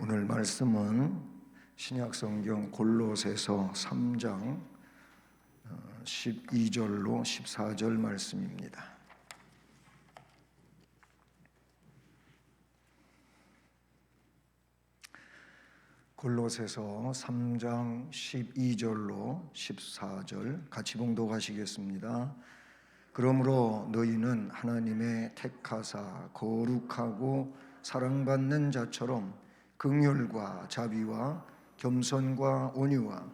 오늘 말씀은 신약성경 골로새서 3장 12절로 14절 말씀입니다. 골로새서 3장 12절로 14절 같이 봉독하시겠습니다. 그러므로 너희는 하나님의 택하사 거룩하고 사랑받는 자처럼 긍휼과 자비와 겸손과 온유와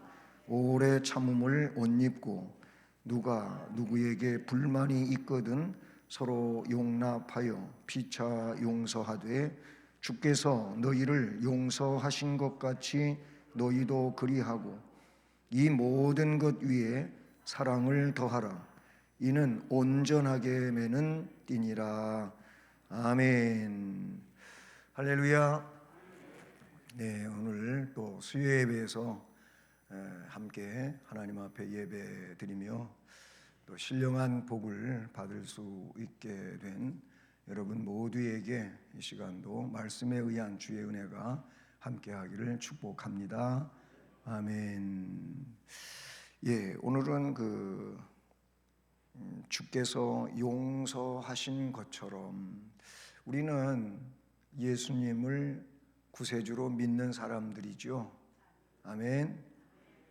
오래 참음을 옷 입고 누가 누구에게 불만이 있거든 서로 용납하여 피차 용서하되 주께서 너희를 용서하신 것 같이 너희도 그리하고 이 모든 것 위에 사랑을 더하라. 이는 온전하게 매는 띠니라. 아멘. 할렐루야. 네, 오늘 또 수요 예배에서 함께 하나님 앞에 예배 드리며 또 신령한 복을 받을 수 있게 된 여러분 모두에게 이 시간도 말씀에 의한 주의 은혜가 함께하기를 축복합니다. 아멘. 예, 오늘은 주께서 용서하신 것처럼 우리는 예수님을 구세주로 믿는 사람들이죠. 아멘.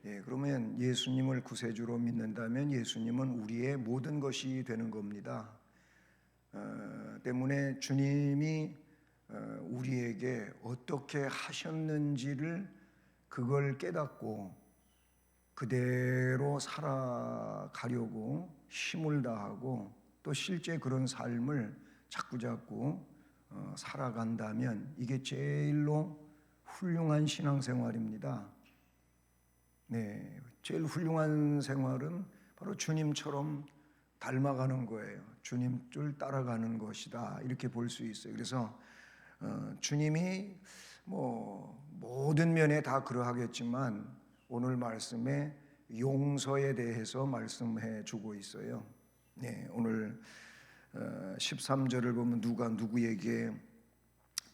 예, 그러면 예수님을 구세주로 믿는다면 예수님은 우리의 모든 것이 되는 겁니다. 때문에 주님이 우리에게 어떻게 하셨는지를 그걸 깨닫고 그대로 살아가려고 힘을 다하고 또 실제 그런 삶을 자꾸자꾸 살아간다면 이게 제일로 훌륭한 신앙생활입니다. 네, 제일 훌륭한 생활은 바로 주님처럼 닮아가는 거예요. 주님을 따라가는 것이다 이렇게 볼 수 있어요. 그래서 주님이 모든 면에 다 그러하겠지만 오늘 말씀에 용서에 대해서 말씀해 주고 있어요. 네, 오늘 13절을 보면 누가 누구에게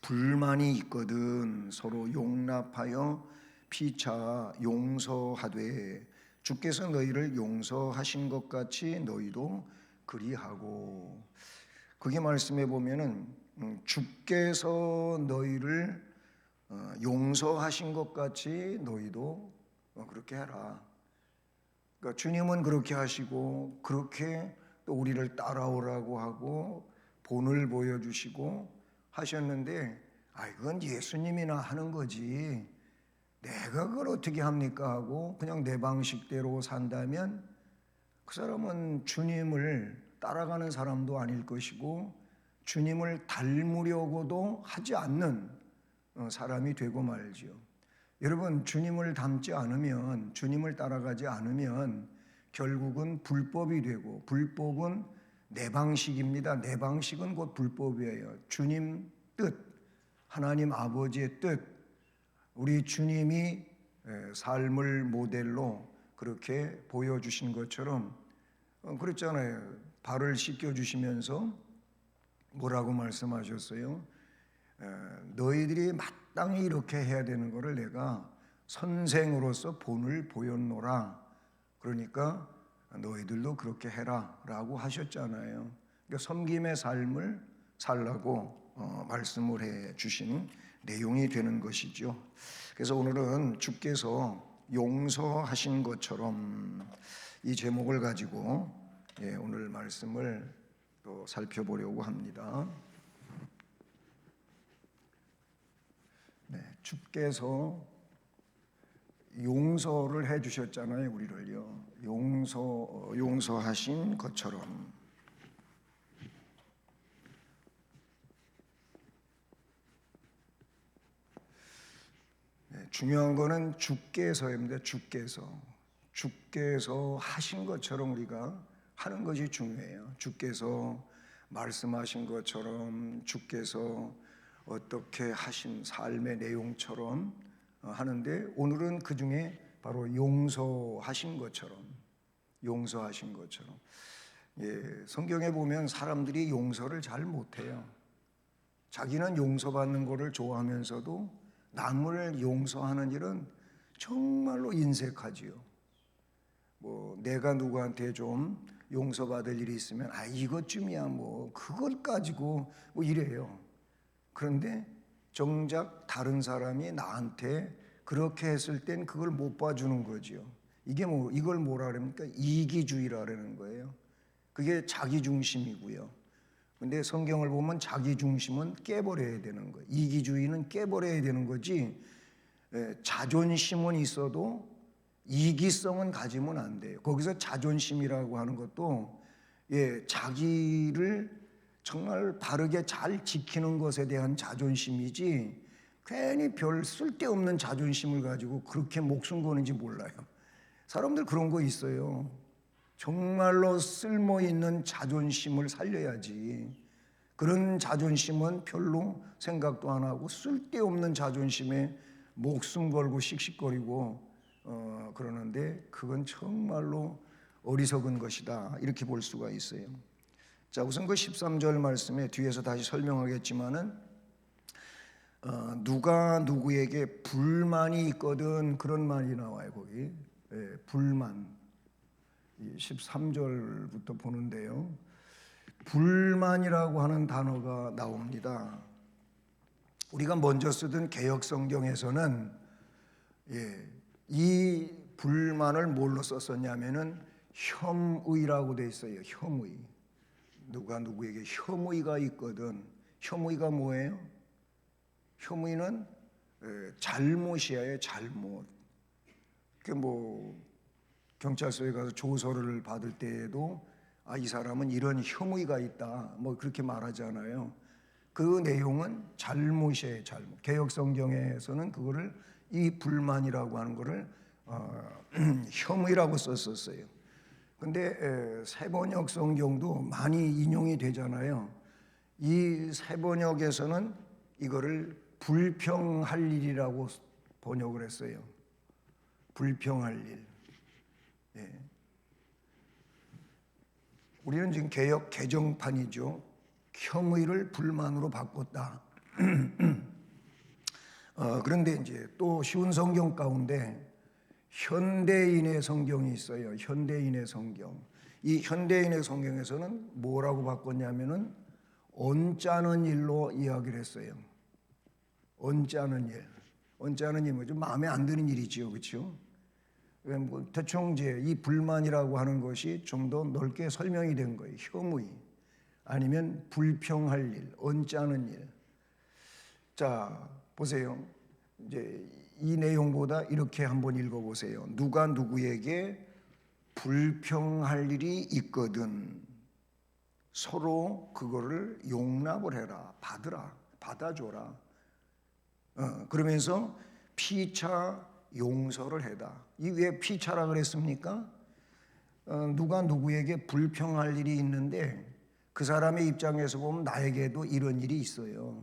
불만이 있거든 서로 용납하여 피차 용서하되 주께서 너희를 용서하신 것 같이 너희도 그리하고. 그게 말씀해 보면은 주께서 너희를 용서하신 것 같이 너희도 그렇게 해라. 그러니까 주님은 그렇게 하시고 그렇게 또 우리를 따라오라고 하고 본을 보여주시고 하셨는데 이건 예수님이나 하는 거지 내가 그걸 어떻게 합니까 하고 그냥 내 방식대로 산다면 그 사람은 주님을 따라가는 사람도 아닐 것이고 주님을 닮으려고도 하지 않는 사람이 되고 말지요. 여러분, 주님을 닮지 않으면, 주님을 따라가지 않으면 결국은 불법이 되고, 불법은 내 방식입니다. 내 방식은 곧 불법이에요. 주님 뜻, 하나님 아버지의 뜻, 우리 주님이 삶을 모델로 그렇게 보여주신 것처럼 그랬잖아요. 발을 씻겨주시면서 뭐라고 말씀하셨어요? 너희들이 마땅히 이렇게 해야 되는 것을 내가 선생으로서 본을 보였노라. 그러니까 너희들도 그렇게 해라 라고 하셨잖아요. 그러니까 섬김의 삶을 살라고 말씀을 해 주신 내용이 되는 것이죠. 그래서 오늘은 주께서 용서하신 것처럼 이 제목을 가지고 오늘 말씀을 또 살펴보려고 합니다. 네, 주께서 용서를 해주셨잖아요, 우리를요. 용서하신 것처럼. 네, 중요한 거는 주께서입니다. 주께서 하신 것처럼 우리가 하는 것이 중요해요. 주께서 말씀하신 것처럼 주께서 어떻게 하신 삶의 내용처럼 하는데 오늘은 그 중에 바로 용서하신 것처럼 성경에 보면 사람들이 용서를 잘 못해요. 자기는 용서받는 것을 좋아하면서도 남을 용서하는 일은 정말로 인색하지요. 뭐 내가 누구한테 좀 용서받을 일이 있으면 이것쯤이야 뭐 그걸 가지고 뭐 이래요. 그런데 정작 다른 사람이 나한테 그렇게 했을 땐 그걸 못 봐주는 거지요. 이걸 뭐라 그럽니까? 이기주의라는 거예요. 그게 자기중심이고요. 근데 성경을 보면 자기중심은 깨버려야 되는 거예요. 이기주의는 깨버려야 되는 거지. 자존심은 있어도 이기성은 가지면 안 돼요. 거기서 자존심이라고 하는 것도 자기를 정말 바르게 잘 지키는 것에 대한 자존심이지, 괜히 별 쓸데없는 자존심을 가지고 그렇게 목숨 거는지 몰라요. 사람들 그런 거 있어요. 정말로 쓸모 있는 자존심을 살려야지. 그런 자존심은 별로 생각도 안 하고 쓸데없는 자존심에 목숨 걸고 씩씩거리고 그러는데 그건 정말로 어리석은 것이다, 이렇게 볼 수가 있어요. 자, 우선 그 13절 말씀에 뒤에서 다시 설명하겠지만은 누가 누구에게 불만이 있거든, 그런 말이 나와요. 거기 불만 13절부터 보는데요, 불만이라고 하는 단어가 나옵니다. 우리가 먼저 쓰던 개역성경에서는 이 불만을 뭘로 썼었냐면은 혐의라고 돼 있어요. 혐의. 누가 누구에게 혐의가 있거든. 혐의가 뭐예요? 혐의는 잘못이에요. 잘못. 그 뭐 경찰서에 가서 조서를 받을 때에도 이 사람은 이런 혐의가 있다, 뭐 그렇게 말하잖아요. 그 내용은 잘못이에요. 잘못. 개역성경에서는 그거를, 이 불만이라고 하는 거를 혐의라고 썼었어요. 근데 새번역 성경도 많이 인용이 되잖아요. 이 새번역에서는 이거를 불평할 일이라고 번역을 했어요. 불평할 일. 우리는 지금 개역 개정판이죠. 혐의를 불만으로 바꿨다. 그런데 이제 또 쉬운 성경 가운데 현대인의 성경이 있어요. 현대인의 성경. 이 현대인의 성경에서는 뭐라고 바꿨냐면은 언짢은 일로 이야기를 했어요. 언짢은 일. 언짢은 일 뭐죠? 마음에 안 드는 일이지요, 그렇죠? 뭐 대충 이제 이 불만이라고 하는 것이 좀 더 넓게 설명이 된 거예요. 혐의, 아니면 불평할 일, 언짢은 일. 자, 보세요. 이제 이 내용보다 이렇게 한번 읽어보세요. 누가 누구에게 불평할 일이 있거든 서로 그거를 용납을 해라, 받아줘라. 그러면서 피차 용서를 해라. 이 왜 피차라 그랬습니까? 누가 누구에게 불평할 일이 있는데 그 사람의 입장에서 보면 나에게도 이런 일이 있어요.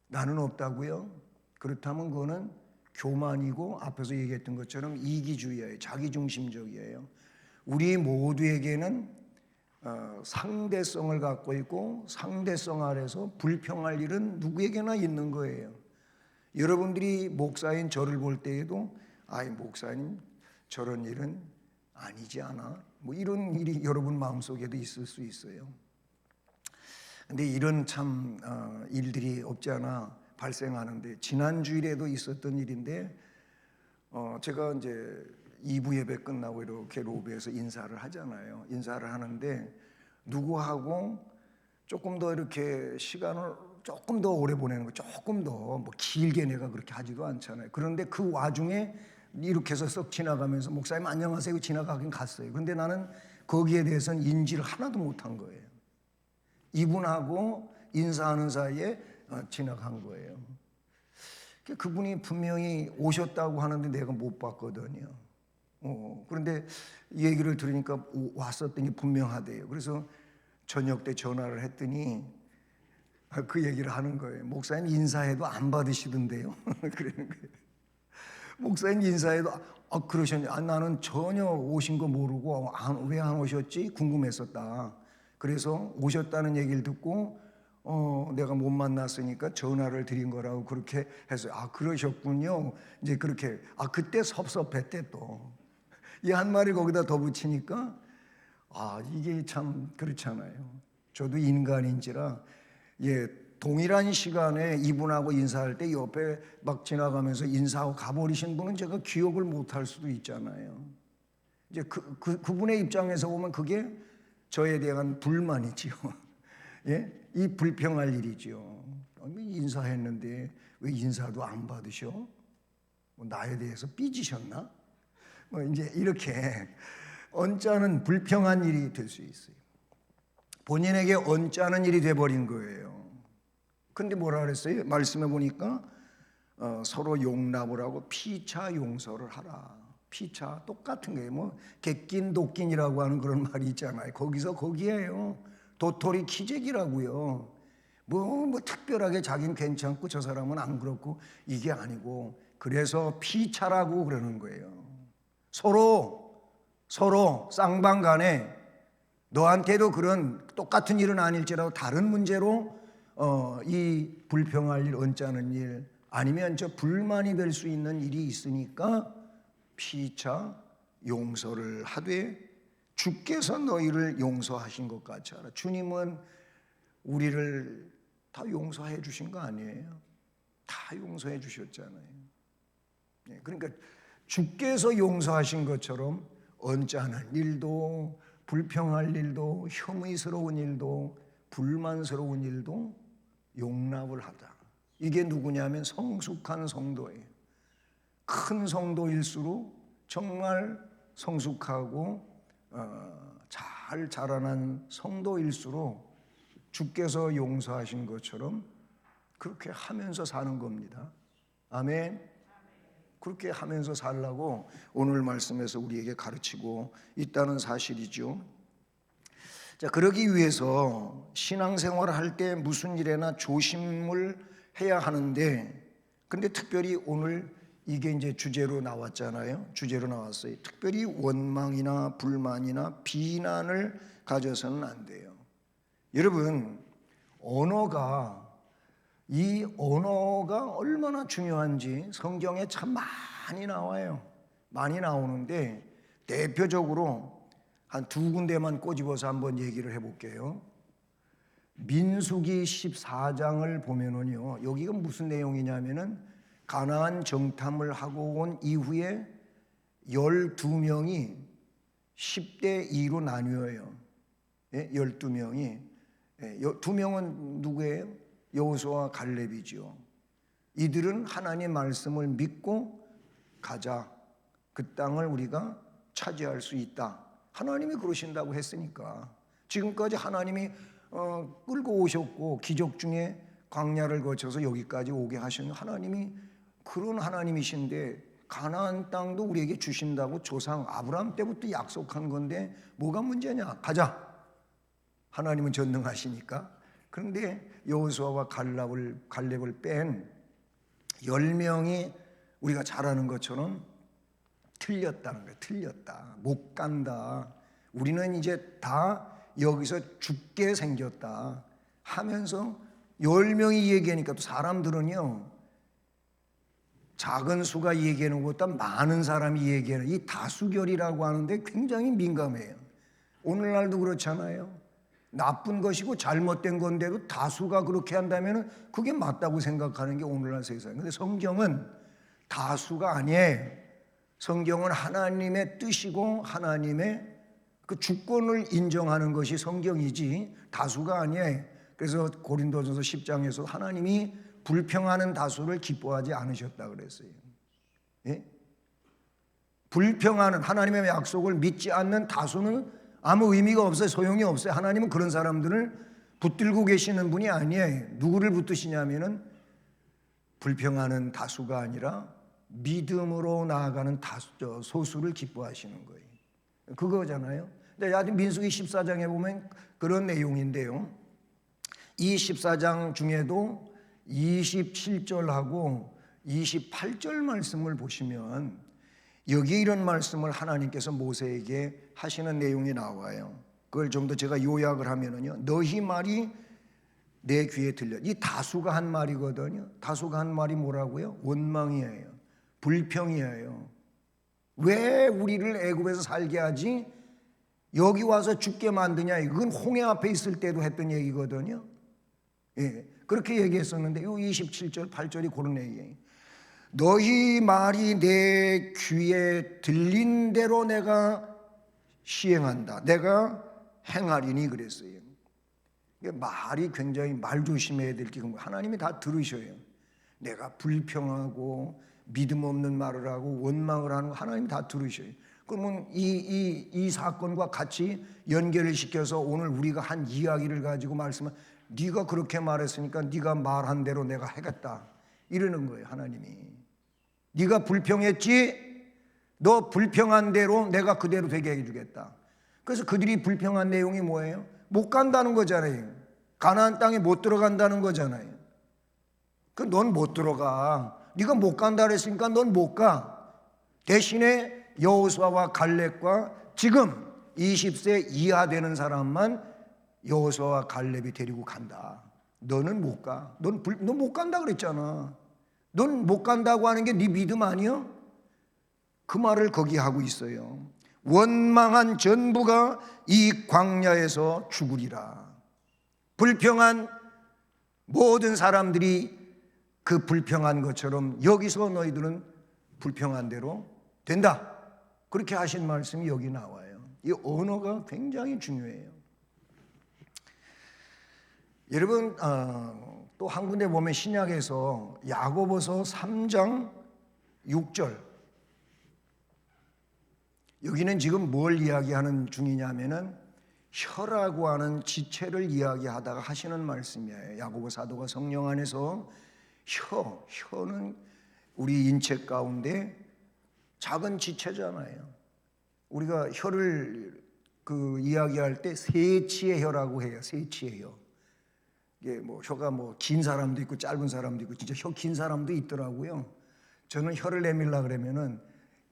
나는 없다고요? 그렇다면 그거는 교만이고 앞에서 얘기했던 것처럼 이기주의예요. 자기중심적이에요. 우리 모두에게는 상대성을 갖고 있고 상대성 아래서 불평할 일은 누구에게나 있는 거예요. 여러분들이 목사인 저를 볼 때에도 목사님 저런 일은 아니지 않아? 뭐 이런 일이 여러분 마음속에도 있을 수 있어요. 근데 이런 참 일들이 없지 않아 발생하는데, 지난 주일에도 있었던 일인데 제가 이제 2부 예배 끝나고 이렇게 로비에서 인사를 하잖아요. 인사를 하는데 누구하고 조금 더 이렇게 시간을 조금 더 오래 보내는 거, 조금 더 뭐 길게 내가 그렇게 하지도 않잖아요. 그런데 그 와중에 이렇게 해서 썩 지나가면서 목사님 안녕하세요 지나가긴 갔어요. 근데 나는 거기에 대해서는 인지를 하나도 못한 거예요. 이분하고 인사하는 사이에 지나간 거예요. 그분이 분명히 오셨다고 하는데 내가 못 봤거든요. 그런데 얘기를 들으니까 왔었던 게 분명하대요. 그래서 저녁 때 전화를 했더니 그 얘기를 하는 거예요. 목사님 인사해도 안 받으시던데요. 그러는 거예요. 목사님 인사해도 그러셨냐? 나는 전혀 오신 거 모르고 왜 안 오셨지? 궁금했었다. 그래서 오셨다는 얘기를 듣고 내가 못 만났으니까 전화를 드린 거라고 그렇게 해서 그러셨군요. 이제 그렇게 그때 섭섭했대 또. 이 한 마리 거기다 더 붙이니까 이게 참 그렇잖아요. 저도 인간인지라 동일한 시간에 이분하고 인사할 때 옆에 막 지나가면서 인사하고 가버리신 분은 제가 기억을 못할 수도 있잖아요. 이제 그분의 입장에서 보면 그게 저에 대한 불만이지요. 예? 이 불평할 일이죠. 인사했는데 왜 인사도 안 받으셔? 나에 대해서 삐지셨나? 이제 이렇게 언짢은 불평한 일이 될 수 있어요. 본인에게 언짢은 일이 돼버린 거예요. 근데 뭐라 그랬어요? 말씀해 보니까 서로 용납을 하고 피차 용서를 하라. 피차 똑같은 거예요. 객긴 독긴이라고 하는 그런 말이 있잖아요. 거기에요. 도토리 키재기라고요. 특별하게 자기는 괜찮고 저 사람은 안 그렇고 이게 아니고, 그래서 피차라고 그러는 거예요. 서로 쌍방간에 너한테도 그런 똑같은 일은 아닐지라도 다른 문제로 이 불평할 일, 언짢은 일, 아니면 불만이 될 수 있는 일이 있으니까 피차 용서를 하되 주께서 너희를 용서하신 것 같이 하라. 주님은 우리를 다 용서해 주신 거 아니에요? 다 용서해 주셨잖아요. 그러니까 주께서 용서하신 것처럼 언짢은 일도, 불평할 일도, 혐의스러운 일도, 불만스러운 일도 용납을 하자. 이게 누구냐면 성숙한 성도예요. 큰 성도일수록 정말 성숙하고 잘 자라난 성도일수록 주께서 용서하신 것처럼 그렇게 하면서 사는 겁니다. 아멘. 그렇게 하면서 살라고 오늘 말씀에서 우리에게 가르치고 있다는 사실이죠. 자, 그러기 위해서 신앙생활을 할 때 무슨 일에나 조심을 해야 하는데, 근데 특별히 오늘 이게 이제 주제로 나왔잖아요. 주제로 나왔어요. 특별히 원망이나 불만이나 비난을 가져서는 안 돼요. 여러분, 이 언어가 얼마나 중요한지 성경에 참 많이 나와요. 많이 나오는데 대표적으로 한 두 군데만 꼬집어서 한번 얘기를 해볼게요. 민수기 14장을 보면은요, 여기가 무슨 내용이냐면은 가나안 정탐을 하고 온 이후에 12명이 10대 2로 나뉘어요. 12명이. 2명은 누구예요? 여호수아와 갈렙이죠. 이들은 하나님 말씀을 믿고 가자. 그 땅을 우리가 차지할 수 있다. 하나님이 그러신다고 했으니까. 지금까지 하나님이 끌고 오셨고 기적 중에 광야를 거쳐서 여기까지 오게 하신 하나님이 그런 하나님이신데, 가나안 땅도 우리에게 주신다고 조상 아브라함 때부터 약속한 건데 뭐가 문제냐? 가자. 하나님은 전능하시니까. 그런데 여호수아와 갈렙을 뺀 10명이 우리가 잘 아는 것처럼 틀렸다는 거예요. 틀렸다. 못 간다. 우리는 이제 다 여기서 죽게 생겼다 하면서 10명이 얘기하니까 또 사람들은요, 작은 수가 얘기하는 것보다 많은 사람이 얘기하는 이 다수결이라고 하는데 굉장히 민감해요. 오늘날도 그렇잖아요. 나쁜 것이고 잘못된 건데도 다수가 그렇게 한다면 그게 맞다고 생각하는 게 오늘날 세상. 근데 성경은 다수가 아니에요. 성경은 하나님의 뜻이고 하나님의 그 주권을 인정하는 것이 성경이지 다수가 아니에요. 그래서 고린도전서 10장에서 하나님이 불평하는 다수를 기뻐하지 않으셨다 그랬어요. 예? 불평하는, 하나님의 약속을 믿지 않는 다수는 아무 의미가 없어요. 소용이 없어요. 하나님은 그런 사람들을 붙들고 계시는 분이 아니에요. 누구를 붙드시냐면은 불평하는 다수가 아니라 믿음으로 나아가는 소수를 기뻐하시는 거예요. 그거잖아요. 근데 민수기 14장에 보면 그런 내용인데요. 이 14장 중에도 27절하고 28절 말씀을 보시면 여기 이런 말씀을 하나님께서 모세에게 하시는 내용이 나와요. 그걸 좀 더 제가 요약을 하면은요, 너희 말이 내 귀에 들려. 이 다수가 한 말이거든요. 다수가 한 말이 뭐라고요? 원망이에요. 불평이에요. 왜 우리를 애굽에서 살게 하지? 여기 와서 죽게 만드냐? 이건 홍해 앞에 있을 때도 했던 얘기거든요. 예, 그렇게 얘기했었는데 이 27절 8절이 그런 얘기예요. 너희 말이 내 귀에 들린 대로 내가 시행한다. 내가 행하리니 그랬어요. 말이 굉장히 말 조심해야 될 게 하나님이 다 들으셔요. 내가 불평하고 믿음 없는 말을 하고 원망을 하는 거 하나님이 다 들으셔요. 그러면 이 사건과 같이 연결을 시켜서 오늘 우리가 한 이야기를 가지고 말씀을 네가 그렇게 말했으니까 네가 말한 대로 내가 하겠다 이러는 거예요. 하나님이 네가 불평했지? 너 불평한 대로 내가 그대로 되게 해주겠다. 그래서 그들이 불평한 내용이 뭐예요? 못 간다는 거잖아요. 가나안 땅에 못 들어간다는 거잖아요. 그 넌 못 들어가. 네가 못 간다 그랬으니까 넌 못 가. 대신에 여호수아와 갈렙과 지금 20세 이하 되는 사람만 여호수아와 갈렙이 데리고 간다. 너는 못 가. 넌 못 간다 그랬잖아. 넌 못 간다고 하는 게 네 믿음 아니야? 그 말을 거기 하고 있어요. 원망한 전부가 이 광야에서 죽으리라. 불평한 모든 사람들이 그 불평한 것처럼 여기서 너희들은 불평한 대로 된다. 그렇게 하신 말씀이 여기 나와요. 이 언어가 굉장히 중요해요. 여러분 또 한 군데 보면 신약에서 야고보서 3장 6절 여기는 지금 뭘 이야기하는 중이냐면은 혀라고 하는 지체를 이야기하다가 하시는 말씀이에요. 야고보 사도가 성령 안에서 혀는 우리 인체 가운데 작은 지체잖아요. 우리가 혀를 이야기할 때 세치의 혀라고 해요. 세치의 혀. 이게 혀가 긴 사람도 있고 짧은 사람도 있고 진짜 혀 긴 사람도 있더라고요. 저는 혀를 내밀라 그러면은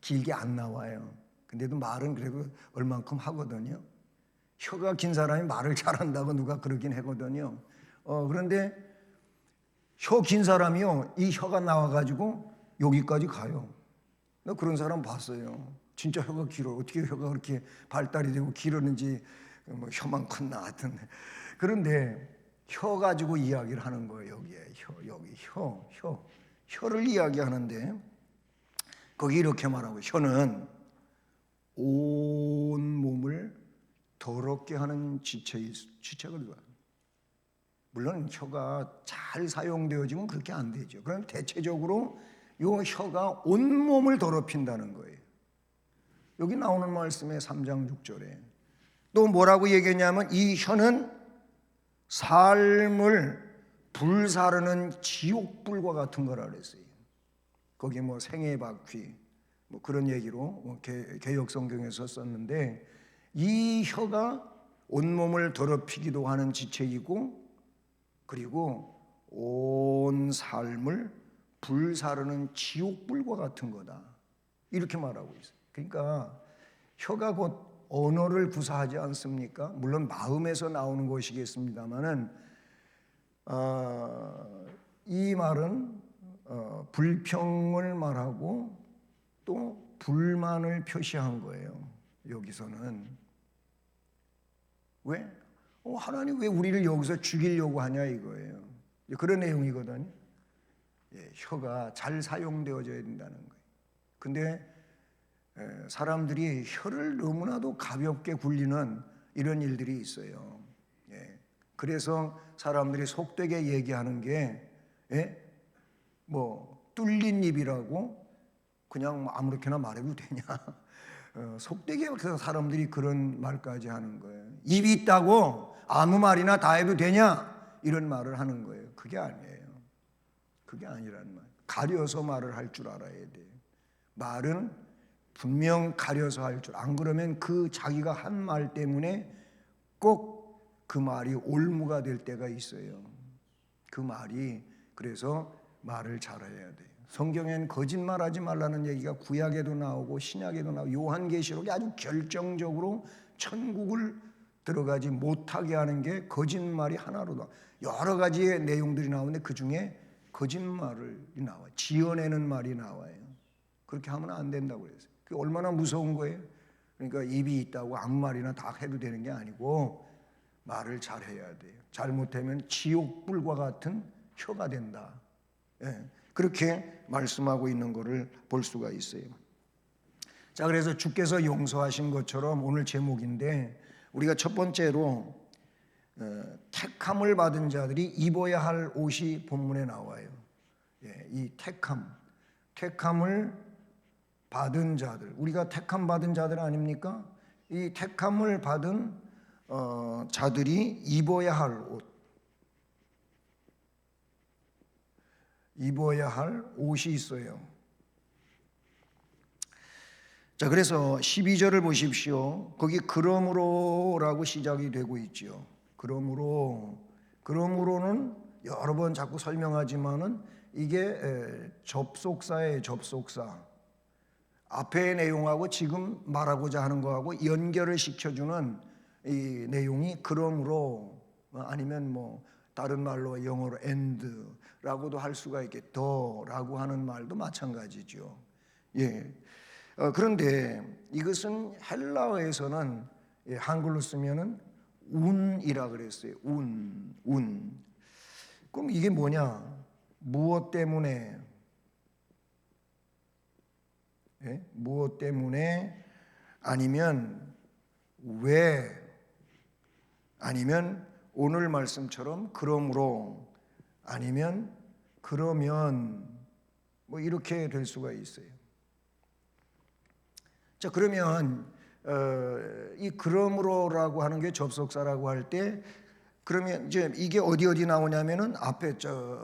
길게 안 나와요. 근데도 말은 그래도 얼만큼 하거든요. 혀가 긴 사람이 말을 잘한다고 누가 그러긴 하거든요. 그런데 혀 긴 사람이요, 이 혀가 나와가지고 여기까지 가요. 나 그런 사람 봤어요. 진짜 혀가 길어. 어떻게 혀가 그렇게 발달이 되고 길었는지 혀만큼 나왔던. 그런데 혀 가지고 이야기를 하는 거예요. 여기에 여기 혀를 이야기하는데 거기 이렇게 말하고 혀는 온 몸을 더럽게 하는 지체거든요. 물론 혀가 잘 사용되어지면 그렇게 안 되죠. 그럼 대체적으로 이 혀가 온 몸을 더럽힌다는 거예요. 여기 나오는 말씀에 3장 6절에 또 뭐라고 얘기했냐면 이 혀는 삶을 불사르는 지옥불과 같은 거라 그랬어요. 거기 생애바퀴 그런 얘기로 개역성경에서 썼는데 이 혀가 온몸을 더럽히기도 하는 지체이고 그리고 온 삶을 불사르는 지옥불과 같은 거다. 이렇게 말하고 있어요. 그러니까 혀가 곧 언어를 구사하지 않습니까? 물론 마음에서 나오는 것이겠습니다만은 이 말은 불평을 말하고 또 불만을 표시한 거예요. 여기서는 왜? 하나님 왜 우리를 여기서 죽이려고 하냐 이거예요. 그런 내용이거든요. 혀가 잘 사용되어져야 된다는 거예요. 근데 사람들이 혀를 너무나도 가볍게 굴리는 이런 일들이 있어요. 그래서 사람들이 속되게 얘기하는 게 뚫린 입이라고 그냥 아무렇게나 말해도 되냐. 속되게 사람들이 그런 말까지 하는 거예요. 입이 있다고 아무 말이나 다 해도 되냐 이런 말을 하는 거예요. 그게 아니에요. 그게 아니란 말. 가려서 말을 할 줄 알아야 돼요. 말은 분명 가려서 할 줄. 안 그러면 그 자기가 한 말 때문에 꼭 그 말이 올무가 될 때가 있어요. 그 말이 그래서 말을 잘해야 돼요. 성경엔 거짓말하지 말라는 얘기가 구약에도 나오고 신약에도 나오고 요한계시록이 아주 결정적으로 천국을 들어가지 못하게 하는 게 거짓말이 하나로 나와. 여러 가지의 내용들이 나오는데 그 중에 거짓말이 나와요. 지어내는 말이 나와요. 그렇게 하면 안 된다고 그랬어요. 그게 얼마나 무서운 거예요. 그러니까 입이 있다고 아무 말이나 다 해도 되는 게 아니고 말을 잘해야 돼요. 잘못하면 지옥불과 같은 혀가 된다. 예, 그렇게 말씀하고 있는 것을 볼 수가 있어요. 자, 그래서 주께서 용서하신 것처럼 오늘 제목인데 우리가 첫 번째로 택함을 받은 자들이 입어야 할 옷이 본문에 나와요. 예, 이 택함을 받은 자들, 우리가 택함 받은 자들 아닙니까? 이 택함을 받은 자들이 입어야 할 옷, 입어야 할 옷이 있어요. 자, 그래서 12절을 보십시오. 거기 그러므로라고 시작이 되고 있죠. 그러므로는 여러 번 자꾸 설명하지만은 이게 접속사예요. 접속사. 앞의 내용하고 지금 말하고자 하는 거하고 연결을 시켜주는 이 내용이 그러므로, 아니면 뭐 다른 말로 영어로 and라고도 할 수가 있겠, 더라고 하는 말도 마찬가지죠. 예. 그런데 이것은 헬라어에서는 한글로 쓰면은 운이라 그랬어요. 운. 그럼 이게 뭐냐? 무엇 때문에? 예? 무엇 때문에? 아니면 왜? 아니면 오늘 말씀처럼 그러므로, 아니면 그러면, 뭐 이렇게 될 수가 있어요. 자, 그러면 이 그러므로라고 하는 게 접속사라고 할 때, 그러면 이제 이게 어디 나오냐면은 앞에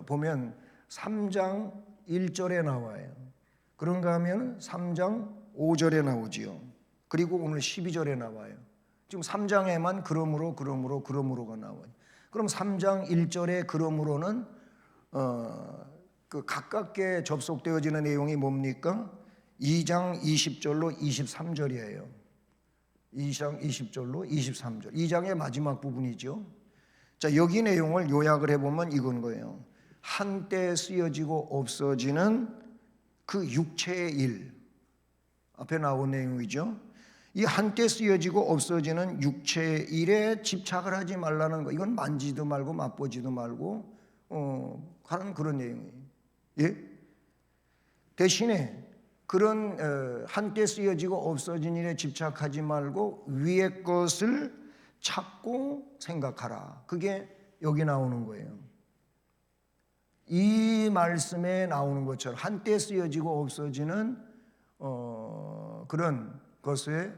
보면 3장 1절에 나와요. 그런가 하면 3장 5절에 나오지요. 그리고 오늘 12절에 나와요. 지금 3장에만 그러므로가 나와요. 그럼 3장 1절에 그러므로는 그 가깝게 접속되어지는 내용이 뭡니까? 2장 20절로 23절이에요. 2장 20절로 23절. 2장의 마지막 부분이죠. 자, 여기 내용을 요약을 해보면 이건 거예요. 한때 쓰여지고 없어지는 그 육체의 일. 앞에 나온 내용이죠. 이 한때 쓰여지고 없어지는 육체의 일에 집착을 하지 말라는 거. 이건 만지도 말고 맛보지도 말고 하는 그런 내용이에요. 예? 대신에 그런 한때 쓰여지고 없어진 일에 집착하지 말고 위의 것을 찾고 생각하라. 그게 여기 나오는 거예요. 이 말씀에 나오는 것처럼 한때 쓰여지고 없어지는 그런 것에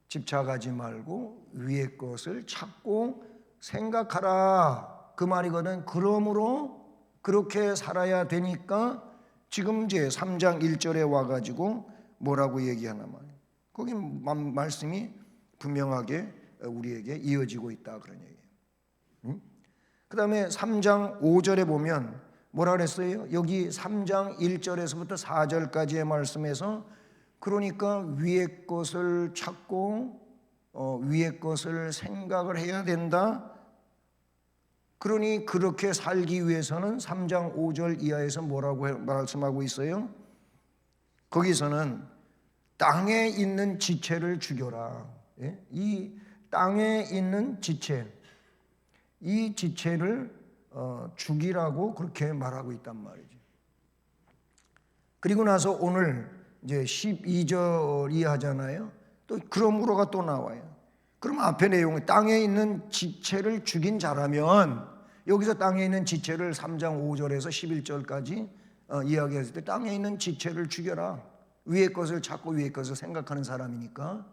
집착하지 말고 위의 것을 찾고 생각하라. 그 말이거든. 그러므로 그렇게 살아야 되니까 지금 이제 3장 1절에 와가지고 뭐라고 얘기하나 말이에요. 거기 말씀이 분명하게 우리에게 이어지고 있다 그런 얘기예요. 그 다음에 3장 5절에 보면 뭐라 그랬어요? 여기 3장 1절에서부터 4절까지의 말씀에서 그러니까 위의 것을 찾고 위의 것을 생각을 해야 된다. 그러니 그렇게 살기 위해서는 3장 5절 이하에서 뭐라고 말씀하고 있어요? 거기서는 땅에 있는 지체를 죽여라. 예? 이 땅에 있는 지체, 이 지체를 죽이라고 그렇게 말하고 있단 말이죠. 그리고 나서 오늘 이제 12절이 하잖아요. 또 그러므로가 또 나와요. 그럼 앞에 내용이 땅에 있는 지체를 죽인 자라면, 여기서 땅에 있는 지체를 3장 5절에서 11절까지 이야기했을 때 땅에 있는 지체를 죽여라. 위의 것을 찾고 위의 것을 생각하는 사람이니까.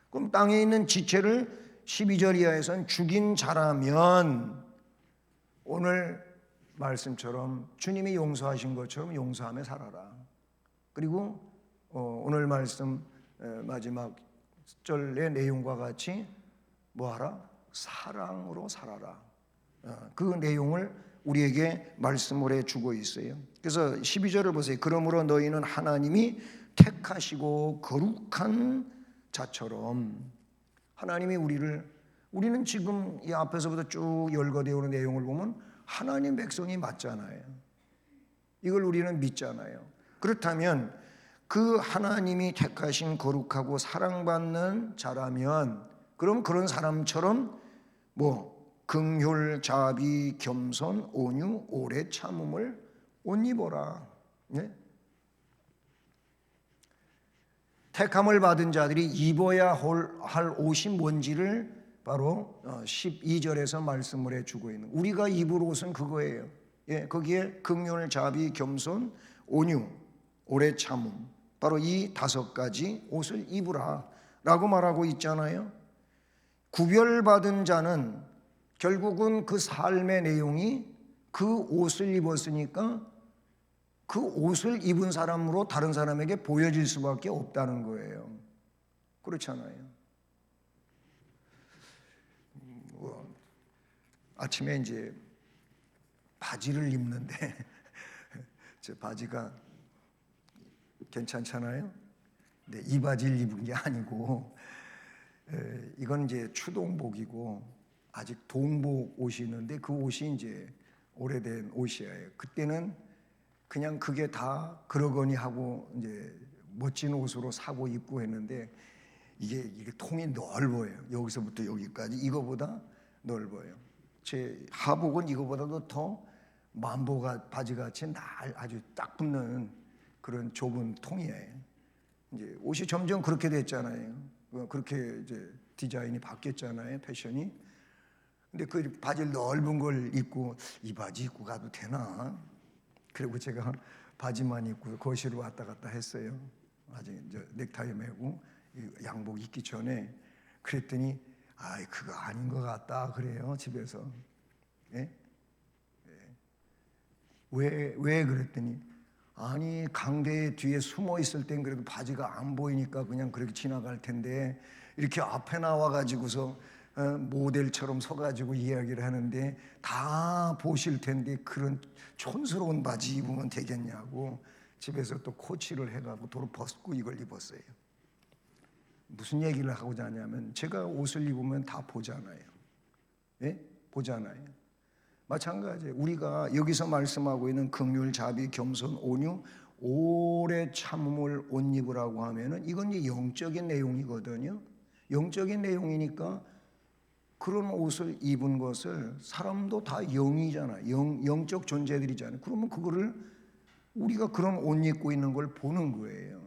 그럼 땅에 있는 지체를 12절 이하에서는 죽인 자라면 오늘 말씀처럼 주님이 용서하신 것처럼 용서하며 살아라. 그리고 오늘 말씀 마지막 절의 내용과 같이 뭐하라? 사랑으로 살아라. 그 내용을 우리에게 말씀을 해주고 있어요. 그래서 12절을 보세요. 그러므로 너희는 하나님이 택하시고 거룩한 자처럼, 하나님이 우리를 우리는 지금 이 앞에서부터 쭉 열거되어 오는 내용을 보면 하나님 백성이 맞잖아요. 이걸 우리는 믿잖아요. 그렇다면 그 하나님이 택하신 거룩하고 사랑받는 자라면 그럼 그런 사람처럼 긍휼, 자비, 겸손, 온유, 오래 참음을 옷 입어라. 네? 택함을 받은 자들이 입어야 할 옷이 뭔지를 바로 12절에서 말씀을 해주고 있는, 우리가 입을 옷은 그거예요. 예, 거기에 긍휼, 자비, 겸손, 온유, 오래 참음, 바로 이 5가지 옷을 입으라 라고 말하고 있잖아요. 구별받은 자는 결국은 그 삶의 내용이 그 옷을 입었으니까 그 옷을 입은 사람으로 다른 사람에게 보여질 수밖에 없다는 거예요. 그렇잖아요. 아침에 이제 바지를 입는데 제 바지가 괜찮잖아요. 근데 이 바지를 입은 게 아니고 이건 이제 추동복이고 아직 동복 옷이 있는데 그 옷이 이제 오래된 옷이에요. 그때는 그냥 그게 다 그러거니 하고 이제 멋진 옷으로 사고 입고 했는데 이게 통이 넓어요. 여기서부터 여기까지 이거보다 넓어요. 제 하복은 이거보다도 더 만보가 바지같이 아주 딱 붙는 그런 좁은 통이에요. 이제 옷이 점점 그렇게 됐잖아요. 그렇게 이제 디자인이 바뀌었잖아요, 패션이. 근데 그 바지를 넓은 걸 입고 이 바지 입고 가도 되나? 그리고 제가 바지만 입고 거실을 왔다 갔다 했어요. 아직 이제 넥타이 매고 양복 입기 전에. 그랬더니 그거 아닌 것 같다 그래요, 집에서. 예? 왜 그랬더니 아니 강대 뒤에 숨어 있을 땐 그래도 바지가 안 보이니까 그냥 그렇게 지나갈 텐데 이렇게 앞에 나와 가지고서 모델처럼 서가지고 이야기를 하는데 다 보실 텐데 그런 촌스러운 바지 입으면 되겠냐고 집에서 또 코치를 해가고 도로 벗고 이걸 입었어요. 무슨 얘기를 하고자 하냐면 제가 옷을 입으면 다 보잖아요. 예? 보잖아요. 마찬가지예요. 우리가 여기서 말씀하고 있는 긍휼, 자비, 겸손, 온유, 오래 참음을 옷 입으라고 하면은 이건 이제 영적인 내용이거든요. 영적인 내용이니까 그런 옷을 입은 것을 사람도 다 영이잖아요. 영적 존재들이잖아요. 그러면 그거를 우리가 그런 옷 입고 있는 걸 보는 거예요.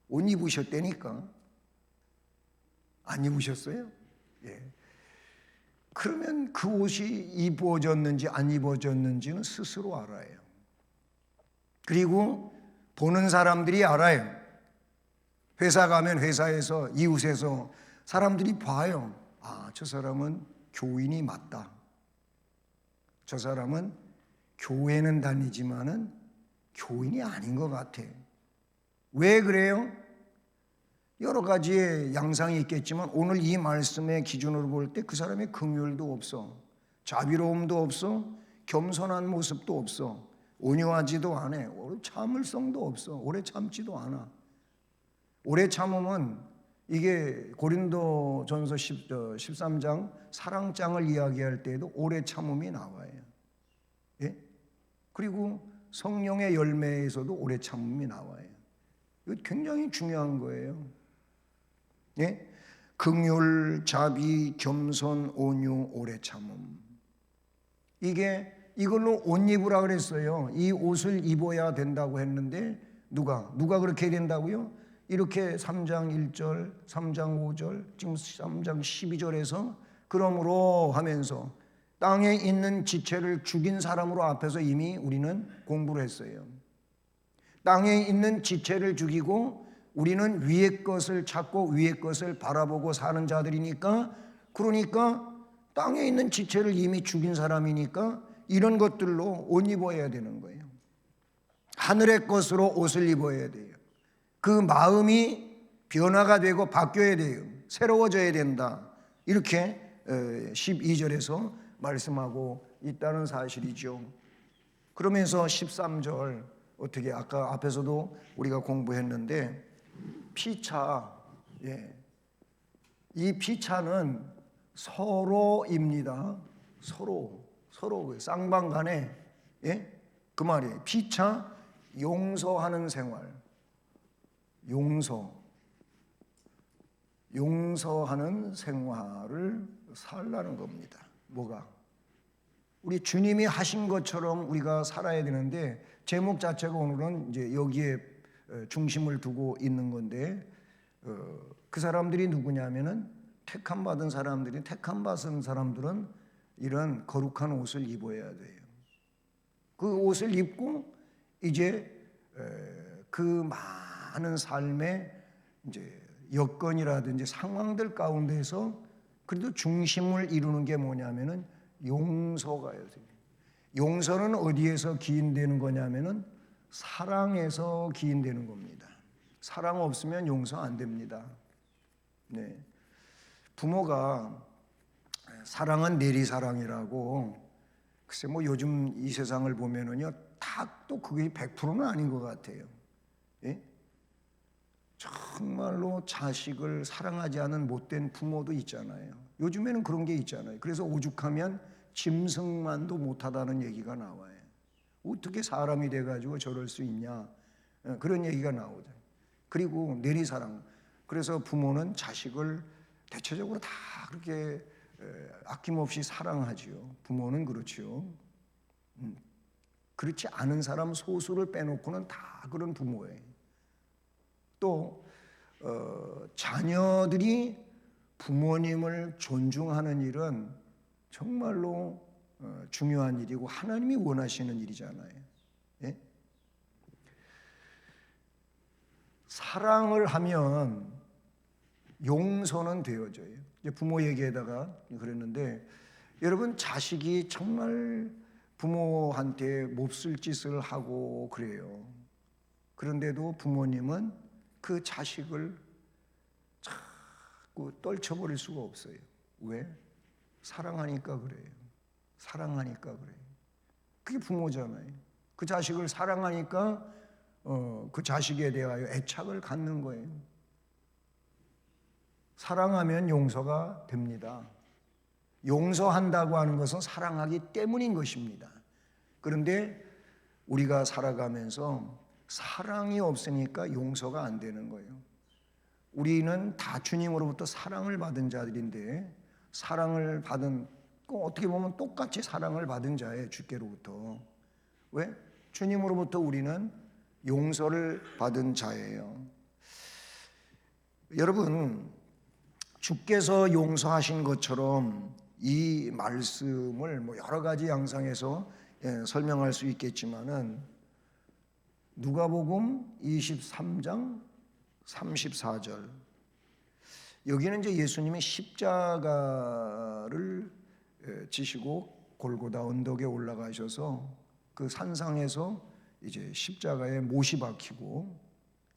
옷 입으셨다니까. 안 입으셨어요? 예. 그러면 그 옷이 입어졌는지 안 입어졌는지는 스스로 알아요. 그리고 보는 사람들이 알아요. 회사 가면 회사에서 이웃에서 사람들이 봐요. 저 사람은 교인이 맞다. 저 사람은 교회는 다니지만은 교인이 아닌 것 같아. 왜 그래요? 여러 가지의 양상이 있겠지만 오늘 이 말씀의 기준으로 볼 때 그 사람의 긍휼도 없어, 자비로움도 없어, 겸손한 모습도 없어, 온유하지도 않아, 참을성도 없어, 오래 참지도 않아. 오래 참음은 이게 고린도전서 13장 사랑장을 이야기할 때에도 오래 참음이 나와요. 예? 그리고 성령의 열매에서도 오래 참음이 나와요. 이거 굉장히 중요한 거예요. 예? 긍휼, 자비, 겸손, 온유, 오래 참음. 이걸로 옷 입으라 그랬어요. 이 옷을 입어야 된다고 했는데 누가 그렇게 해야 된다고요? 이렇게 3장 1절, 3장 5절, 지금 3장 12절에서 그러므로 하면서 땅에 있는 지체를 죽인 사람으로 앞에서 이미 우리는 공부를 했어요. 땅에 있는 지체를 죽이고 우리는 위의 것을 찾고 위의 것을 바라보고 사는 자들이니까, 그러니까 땅에 있는 지체를 이미 죽인 사람이니까 이런 것들로 옷 입어야 되는 거예요. 하늘의 것으로 옷을 입어야 돼요. 그 마음이 변화가 되고 바뀌어야 돼요. 새로워져야 된다. 이렇게 12절에서 말씀하고 있다는 사실이죠. 그러면서 13절 어떻게 아까 앞에서도 우리가 공부했는데 피차, 이 피차는 서로입니다. 서로 쌍방간에, 예? 그 말이에요. 피차, 용서하는 생활. 용서하는 생활을 살라는 겁니다. 뭐가? 우리 주님이 하신 것처럼 우리가 살아야 되는데, 제목 자체가 오늘은 이제 여기에 중심을 두고 있는 건데, 그 사람들이 누구냐면은 택함 받은 사람들은 이런 거룩한 옷을 입어야 돼요. 그 옷을 입고 이제 그 많은 삶의 이제 여건이라든지 상황들 가운데서 그래도 중심을 이루는 게 뭐냐면은 용서가 돼요. 용서는 어디에서 기인되는 거냐면은 사랑에서 기인되는 겁니다. 사랑 없으면 용서 안 됩니다. 네. 부모가 사랑은 내리사랑이라고, 글쎄 뭐 요즘 이 세상을 보면은요 다 또 그게 100%는 아닌 것 같아요. 예? 정말로 자식을 사랑하지 않은 못된 부모도 있잖아요. 요즘에는 그런 게 있잖아요. 그래서 오죽하면 짐승만도 못하다는 얘기가 나와요. 어떻게 사람이 돼가지고 저럴 수 있냐, 그런 얘기가 나오죠. 그리고 내리사랑. 그래서 부모는 자식을 대체적으로 다 그렇게 아낌없이 사랑하지요. 부모는 그렇지요. 그렇지 않은 사람 소수를 빼놓고는 다 그런 부모예요. 또 자녀들이 부모님을 존중하는 일은 정말로 중요한 일이고 하나님이 원하시는 일이잖아요. 예? 사랑을 하면 용서는 되어져요. 부모 얘기에다가 그랬는데, 여러분 자식이 정말 부모한테 몹쓸 짓을 하고 그래요. 그런데도 부모님은 그 자식을 자꾸 떨쳐버릴 수가 없어요. 왜? 사랑하니까 그래요. 사랑하니까 그래요. 그게 부모잖아요. 그 자식을 사랑하니까 그 자식에 대하여 애착을 갖는 거예요. 사랑하면 용서가 됩니다. 용서한다고 하는 것은 사랑하기 때문인 것입니다. 그런데 우리가 살아가면서 사랑이 없으니까 용서가 안 되는 거예요. 우리는 다 주님으로부터 사랑을 받은 자들인데, 사랑을 받은, 어떻게 보면 똑같이 사랑을 받은 자예요. 주께로부터. 왜? 주님으로부터 우리는 용서를 받은 자예요. 여러분, 주께서 용서하신 것처럼 이 말씀을 뭐 여러 가지 양상에서 설명할 수 있겠지만은, 누가복음 23장 34절, 여기는 이제 예수님이 십자가를 지시고 골고다 언덕에 올라가셔서 그 산상에서 이제 십자가에 못이 박히고,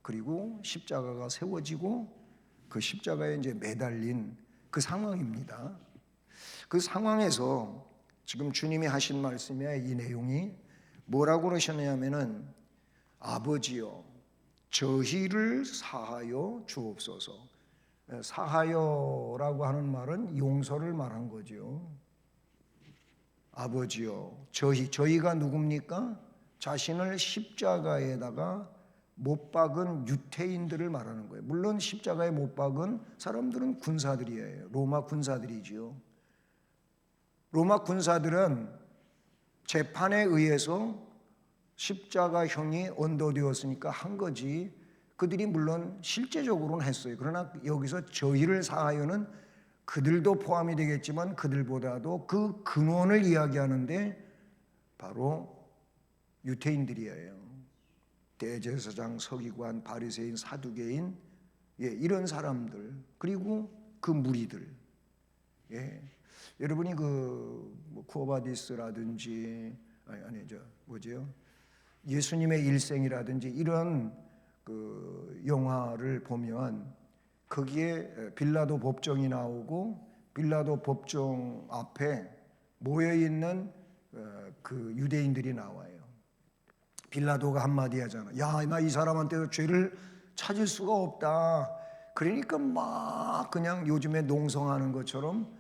그리고 십자가가 세워지고 그 십자가에 이제 매달린 그 상황입니다. 그 상황에서 지금 주님이 하신 말씀이야. 이 내용이 뭐라고 그러셨냐면은, 아버지여 저희를 사하여 주옵소서. 사하여라고 하는 말은 용서를 말한 거죠. 아버지여, 저희가 누굽니까? 자신을 십자가에다가 못 박은 유태인들을 말하는 거예요. 물론 십자가에 못 박은 사람들은 군사들이에요. 로마 군사들이지요. 로마 군사들은 재판에 의해서 십자가형이 언도되었으니까 한 거지, 그들이 물론 실제적으로는 했어요. 그러나 여기서 저희를 사하여는 그들도 포함이 되겠지만 그들보다도 그 근원을 이야기하는데 바로 유태인들이에요. 대제사장, 서기관, 바리새인, 사두개인, 이런 사람들, 그리고 그 무리들. 여러분이 그 쿠어바디스라든지 예수님의 일생이라든지 이런 그 영화를 보면 거기에 빌라도 법정이 나오고, 빌라도 법정 앞에 모여 있는 그 유대인들이 나와요. 빌라도가 한마디 하잖아. 야, 나 이 사람한테 죄를 찾을 수가 없다. 그러니까 막 그냥 요즘에 농성하는 것처럼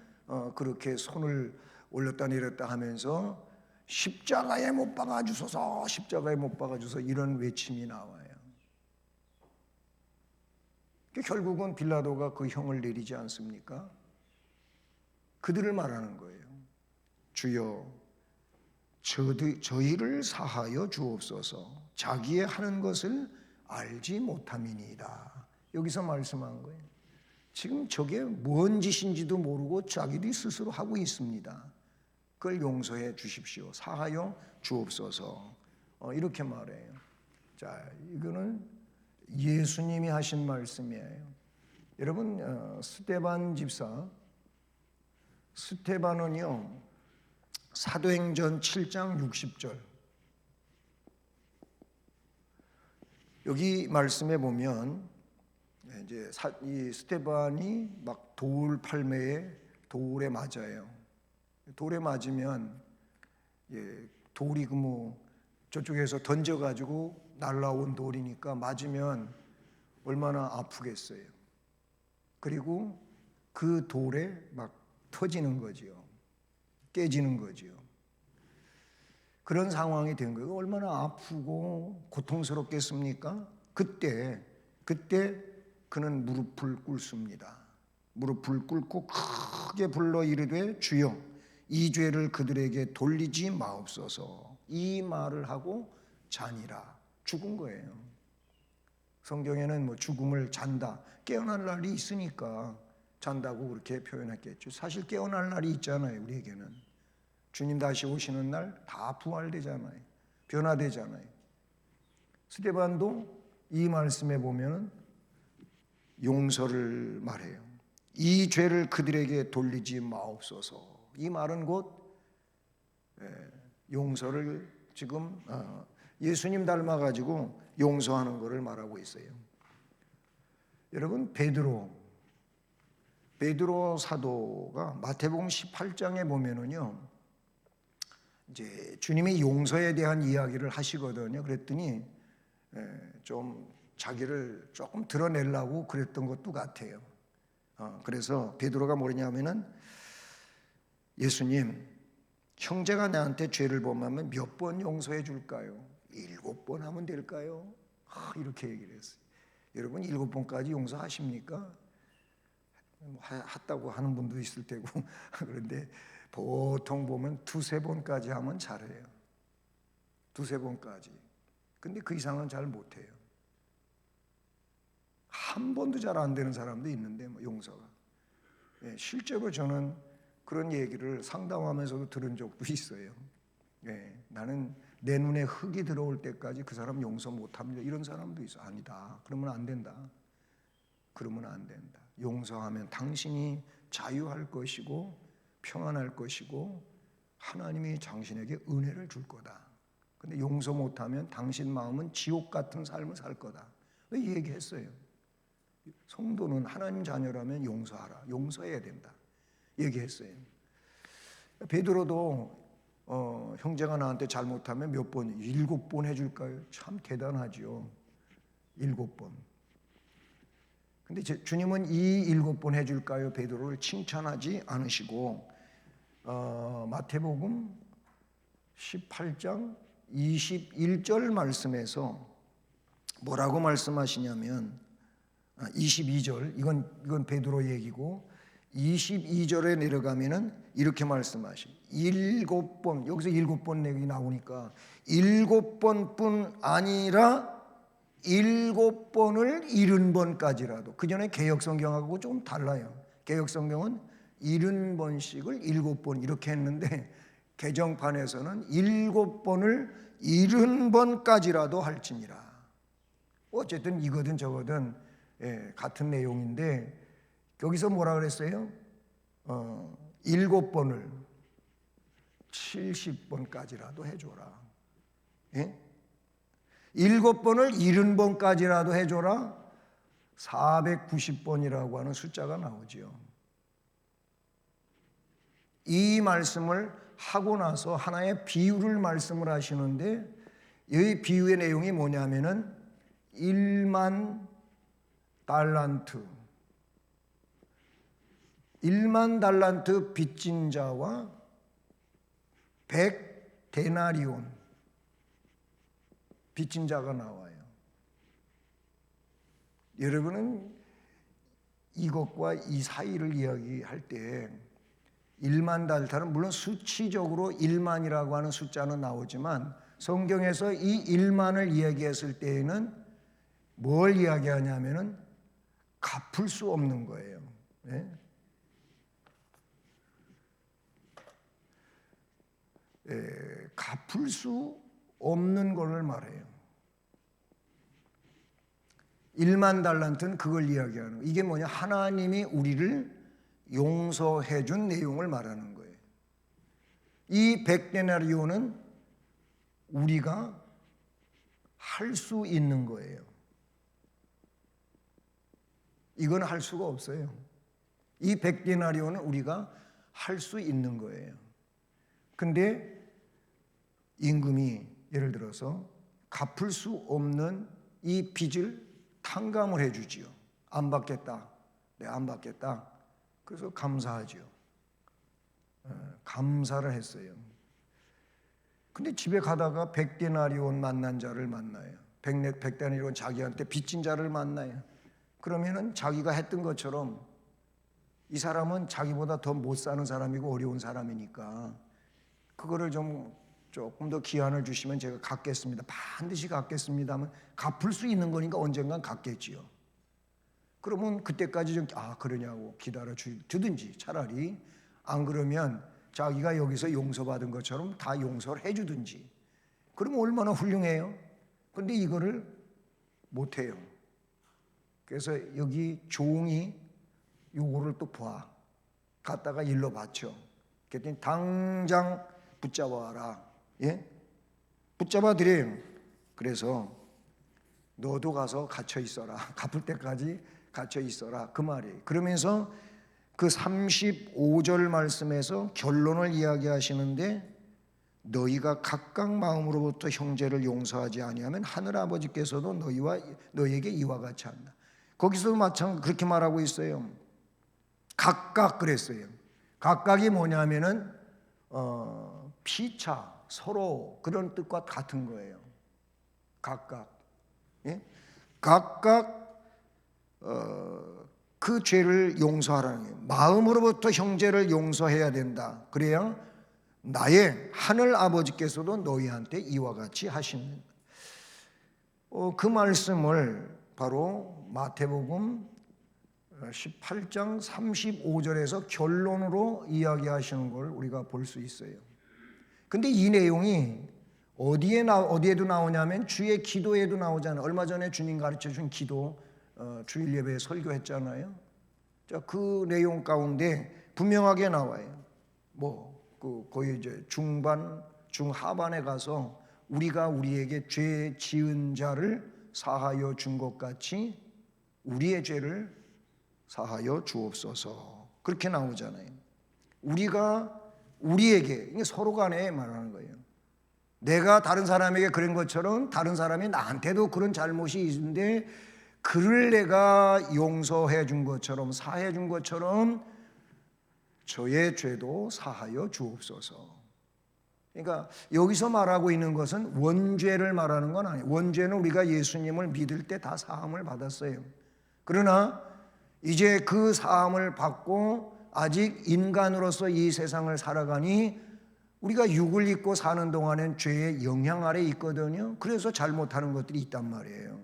그렇게 손을 올렸다 내렸다 하면서 십자가에 못 박아 주소서, 십자가에 못 박아 주소서 이런 외침이 나와요. 결국은 빌라도가 그 형을 내리지 않습니까? 그들을 말하는 거예요. 주여, 저희를 사하여 주옵소서. 자기의 하는 것을 알지 못함이니이다. 여기서 말씀한 거예요. 지금 저게 뭔 짓인지도 모르고 자기들이 스스로 하고 있습니다. 그걸 용서해 주십시오. 사하여 주옵소서. 이렇게 말해요. 자, 이거는 예수님이 하신 말씀이에요. 여러분, 스데반 집사, 스데반은요, 사도행전 7장 60절 여기 말씀에 보면 이제 이 스데반이 막 돌 팔매에 돌에 맞아요. 돌에 맞으면 돌이 저쪽에서 던져가지고 날라온 돌이니까 맞으면 얼마나 아프겠어요. 그리고 그 돌에 막 터지는 거지요. 깨지는 거지요. 그런 상황이 된 거예요. 얼마나 아프고 고통스럽겠습니까? 그때 그는 무릎을 꿇습니다. 무릎을 꿇고 크게 불러 이르되 주여 이 죄를 그들에게 돌리지 마옵소서. 이 말을 하고 자니라. 죽은 거예요. 성경에는 죽음을 잔다, 깨어날 날이 있으니까 잔다고 그렇게 표현했겠죠. 사실 깨어날 날이 있잖아요. 우리에게는 주님 다시 오시는 날 다 부활되잖아요. 변화되잖아요. 스데반도 이 말씀에 보면 용서를 말해요. 이 죄를 그들에게 돌리지 마옵소서. 이 말은 곧 용서를 지금 예수님 닮아가지고 용서하는 것을 말하고 있어요. 여러분, 베드로 사도가 마태복음 18장에 보면은요, 이제 주님이 용서에 대한 이야기를 하시거든요. 그랬더니 좀 자기를 조금 드러내려고 그랬던 것도 같아요. 그래서 베드로가 뭐냐면은 예수님, 형제가 나한테 죄를 범하면 몇 번 용서해 줄까요? 7번 하면 될까요? 이렇게 얘기를 했어요. 여러분 7번까지 용서하십니까? 했다고 하는 분도 있을 테고 그런데 보통 보면 2-3번까지 하면 잘해요. 2-3번까지. 근데 그 이상은 잘 못해요. 한 번도 잘 안 되는 사람도 있는데 용서가. 실제로 저는 그런 얘기를 상담하면서도 들은 적도 있어요. 나는 내 눈에 흙이 들어올 때까지 그 사람 용서 못합니다. 이런 사람도 있어. 아니다. 그러면 안 된다. 그러면 안 된다. 용서하면 당신이 자유할 것이고 평안할 것이고 하나님이 당신에게 은혜를 줄 거다. 근데 용서 못하면 당신 마음은 지옥 같은 삶을 살 거다. 이 얘기했어요. 성도는 하나님 자녀라면 용서하라. 용서해야 된다. 얘기했어요. 베드로도 형제가 나한테 잘못하면 몇 번? 7번 해줄까요? 참 대단하죠. 7번. 근데 주님은 이 7번 해줄까요? 베드로를 칭찬하지 않으시고 마태복음 18장 21절 말씀에서 뭐라고 말씀하시냐면 22절 이건 베드로 얘기고 22절에 내려가면은 이렇게 말씀하시죠. 7번, 여기서 7번 얘기 나오니까 7번뿐 아니라 7번을 70번까지라도. 그 전에 개역성경하고 좀 달라요. 개역성경은 70번씩을 7번 이렇게 했는데 개정판에서는 7번을 70번까지라도 할지니라. 어쨌든 이거든 저거든 같은 내용인데 여기서 뭐라 그랬어요? 7번을 70번까지라도 해줘라. 7번을 70번까지라도 해줘라. 490번이라고 하는 숫자가 나오죠. 이 말씀을 하고 나서 하나의 비유를 말씀을 하시는데 이 비유의 내용이 뭐냐면은 1만 달란트 1만 달란트 빚진 자와 100데나리온 빚진 자가 나와요. 여러분은 이것과 이 사이를 이야기할 때 1만 달란트는 물론 수치적으로 1만이라고 하는 숫자는 나오지만 성경에서 이 1만을 이야기했을 때에는 뭘 이야기하냐면은 갚을 수 없는 거예요. 네? 갚을 수 없는 것을 말해요. 1만 달란트는 그걸 이야기하는 거예요. 이게 뭐냐? 하나님이 우리를 용서해 준 내용을 말하는 거예요. 이 100데나리온은 우리가 할 수 있는 거예요. 이건 할 수가 없어요. 이 100데나리온은 우리가 할 수 있는 거예요. 근데 임금이 예를 들어서 갚을 수 없는 이 빚을 탕감을 해주지요. 안 받겠다. 네, 안 받겠다. 그래서 감사하죠. 감사를 했어요. 근데 집에 가다가 100데나리온 만난 자를 만나요. 100데나리온 자기한테 빚진 자를 만나요. 그러면은 자기가 했던 것처럼 이 사람은 자기보다 더 못 사는 사람이고 어려운 사람이니까 그거를 조금 더 기한을 주시면 제가 갚겠습니다. 반드시 갚겠습니다 하면 갚을 수 있는 거니까 언젠간 갚겠지요. 그러면 그때까지 그러냐고 기다려 주든지 차라리 안 그러면 자기가 여기서 용서받은 것처럼 다 용서를 해주든지 그러면 얼마나 훌륭해요. 근데 이거를 못해요. 그래서 여기 종이 요거를 또 봐. 갖다가 일러 바쳐. 그랬더니 당장 붙잡아라. 예? 붙잡아 드려요. 그래서 너도 가서 갇혀 있어라. 갚을 때까지 갇혀 있어라. 그 말이에요. 그러면서 그 35절 말씀에서 결론을 이야기하시는데 너희가 각각 마음으로부터 형제를 용서하지 아니하면 하늘 아버지께서도 너희에게 이와 같이 한다. 거기서도 마찬가지로 그렇게 말하고 있어요. 각각 그랬어요. 각각이 뭐냐면은 피차 서로 그런 뜻과 같은 거예요. 각각. 예? 각각 그 죄를 용서하라는 거예요. 마음으로부터 형제를 용서해야 된다. 그래야 나의 하늘 아버지께서도 너희한테 이와 같이 하시는 그 말씀을 바로 마태복음 18장 35절에서 결론으로 이야기하시는 걸 우리가 볼 수 있어요. 근데 이 내용이 어디에도 나오냐면 주의 기도에도 나오잖아요. 얼마 전에 주님 가르쳐 준 기도 주일 예배에 설교했잖아요. 자, 그 내용 가운데 분명하게 나와요. 거의 이제 중하반에 가서 우리가 우리에게 죄 지은 자를 사하여 준 것 같이 우리의 죄를 사하여 주옵소서. 그렇게 나오잖아요. 우리가 우리에게, 이게 서로 간에 말하는 거예요. 내가 다른 사람에게 그런 것처럼 다른 사람이 나한테도 그런 잘못이 있는데 그를 내가 용서해 준 것처럼 사해 준 것처럼 저의 죄도 사하여 주옵소서. 그러니까 여기서 말하고 있는 것은 원죄를 말하는 건 아니에요. 원죄는 우리가 예수님을 믿을 때 다 사함을 받았어요. 그러나 이제 그 사함을 받고 아직 인간으로서 이 세상을 살아가니 우리가 육을 입고 사는 동안엔 죄의 영향 아래 있거든요. 그래서 잘못하는 것들이 있단 말이에요.